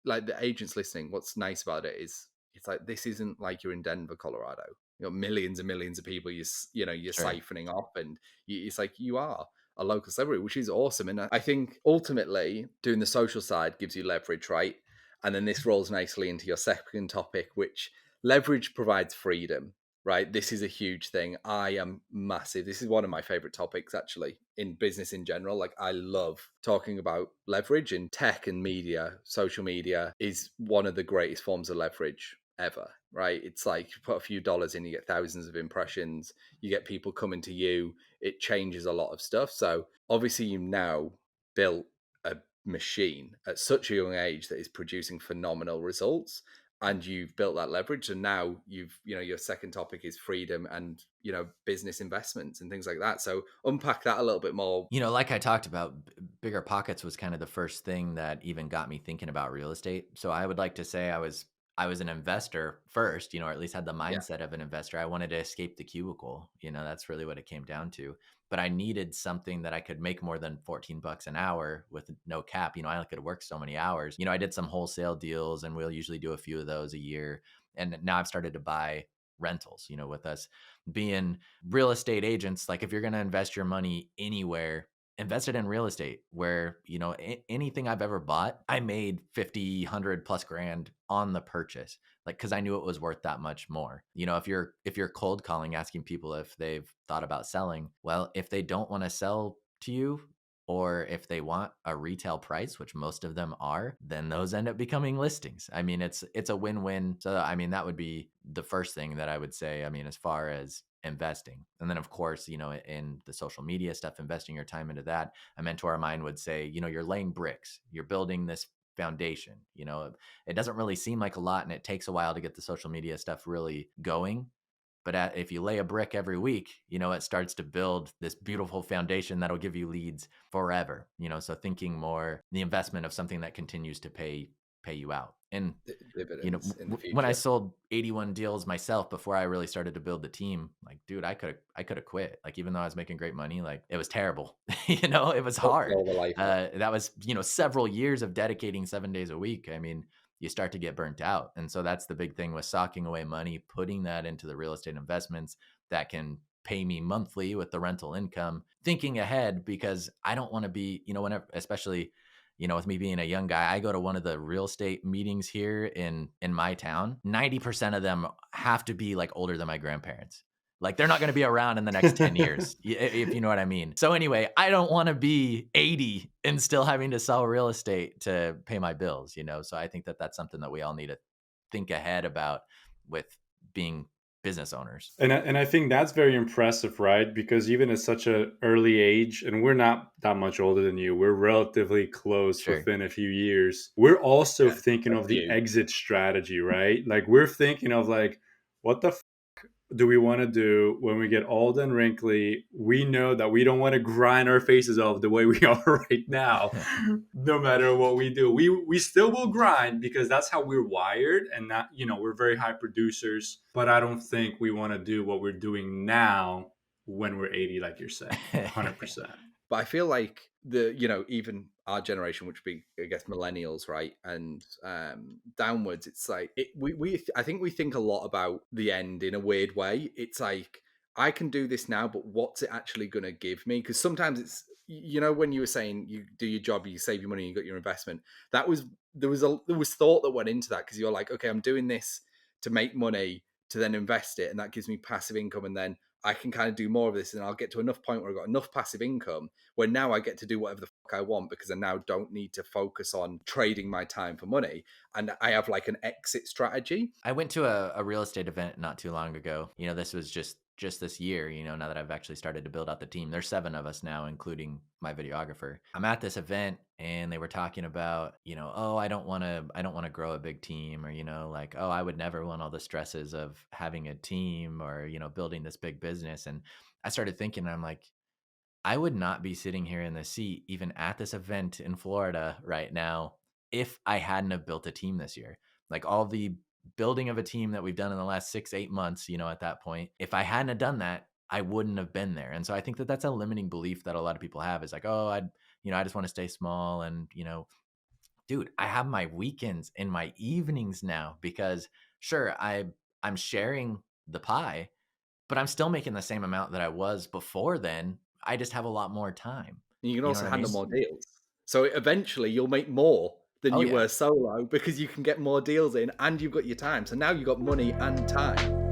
like the agents listening, what's nice about it is it's like this isn't like you're in Denver, Colorado. You know, millions and millions of people you're Sure. siphoning off, and it's like you are a local celebrity, which is awesome. And I think ultimately doing the social side gives you leverage, right? And then this rolls nicely into your second topic, which leverage provides freedom, right? This is a huge thing. I am massive. This is one of my favorite topics, actually, in business in general. Like, I love talking about leverage in tech and media. Social media is one of the greatest forms of leverage ever, right? It's like you put a few dollars in, you get thousands of impressions, you get people coming to you. It changes a lot of stuff. So, obviously, you now built a machine at such a young age that is producing phenomenal results, and you've built that leverage, and now your second topic is freedom and business investments and things like that. So unpack that a little bit more. Like I talked about, bigger pockets was kind of the first thing that even got me thinking about real estate. So I would like to say I was an investor first, or at least had the Yeah. mindset of an investor. I wanted to escape the cubicle. That's really what it came down to. But I needed something that I could make more than 14 bucks an hour with no cap. I could work so many hours. I did some wholesale deals, and we'll usually do a few of those a year. And now I've started to buy rentals, with us being real estate agents. Like, if you're going to invest your money anywhere, invest it in real estate, where anything I've ever bought, I made 50, 100 plus grand on the purchase, like, because I knew it was worth that much more. If you're cold calling, asking people if they've thought about selling, well, if they don't want to sell to you, or if they want a retail price, which most of them are, then those end up becoming listings. I mean, it's a win-win. So I mean, that would be the first thing that I would say. I mean, as far as investing. And then, of course, in the social media stuff, investing your time into that, a mentor of mine would say, you're laying bricks, you're building this foundation. It doesn't really seem like a lot, and it takes a while to get the social media stuff really going. But if you lay a brick every week, it starts to build this beautiful foundation that'll give you leads forever. So thinking more the investment of something that continues to pay you out. And Dividends in the when I future. sold 81 deals myself before I really started to build the team, like, dude, I could have quit. Like, even though I was making great money, like, it was terrible. It was All hard. the life. That was, several years of dedicating 7 days a week. I mean, you start to get burnt out. And so that's the big thing with socking away money, putting that into the real estate investments that can pay me monthly with the rental income, thinking ahead, because I don't want to be, whenever, especially, with me being a young guy, I go to one of the real estate meetings here in my town. 90% of them have to be like older than my grandparents. Like, they're not going to be around in the next 10 years, if you know what I mean. So anyway, I don't want to be 80 and still having to sell real estate to pay my bills. So I think that that's something that we all need to think ahead about with being business owners. And I think that's very impressive, right? Because even at such an early age, and we're not that much older than you, we're relatively close Sure. within a few years. We're also Yeah, thinking a of the few. exit strategy, right? Like, we're thinking of, like, what the do we want to do when we get old and wrinkly? We know that we don't want to grind our faces off the way we are right now. No matter what we do, we still will grind because that's how we're wired, and that, we're very high producers. But I don't think we want to do what we're doing now when we're 80, like you're saying. 100%. But I feel like even our generation, which would be, I guess, millennials, right, and downwards, it's like we I think we think a lot about the end in a weird way. It's like, I can do this now, but what's it actually going to give me? Because sometimes it's, when you were saying you do your job, you save your money, you got your investment. That was there was thought that went into that, because you're like, okay, I'm doing this to make money, to then invest it, and that gives me passive income, and then I can kind of do more of this, and I'll get to enough point where I've got enough passive income where now I get to do whatever the fuck I want, because I now don't need to focus on trading my time for money. And I have like an exit strategy. I went to a real estate event not too long ago. This was just this year, now that I've actually started to build out the team. There's 7 of us now, including my videographer. I'm at this event, and they were talking about, oh, I don't want to grow a big team, or, like, oh, I would never want all the stresses of having a team, or, building this big business. And I started thinking, I'm like, I would not be sitting here in the seat, even at this event in Florida right now, if I hadn't have built a team this year. Like, all the building of a team that we've done in the last 6, 8 months, at that point, if I hadn't have done that, I wouldn't have been there. And so I think that that's a limiting belief that a lot of people have, is like, oh, I just want to stay small, and, dude, I have my weekends and my evenings now because sure, I'm sharing the pie, but I'm still making the same amount that I was before then. I just have a lot more time. And you can You know also what I handle mean? more deals. So eventually you'll make more than Oh you yeah. were solo because you can get more deals in and you've got your time. So now you've got money and time.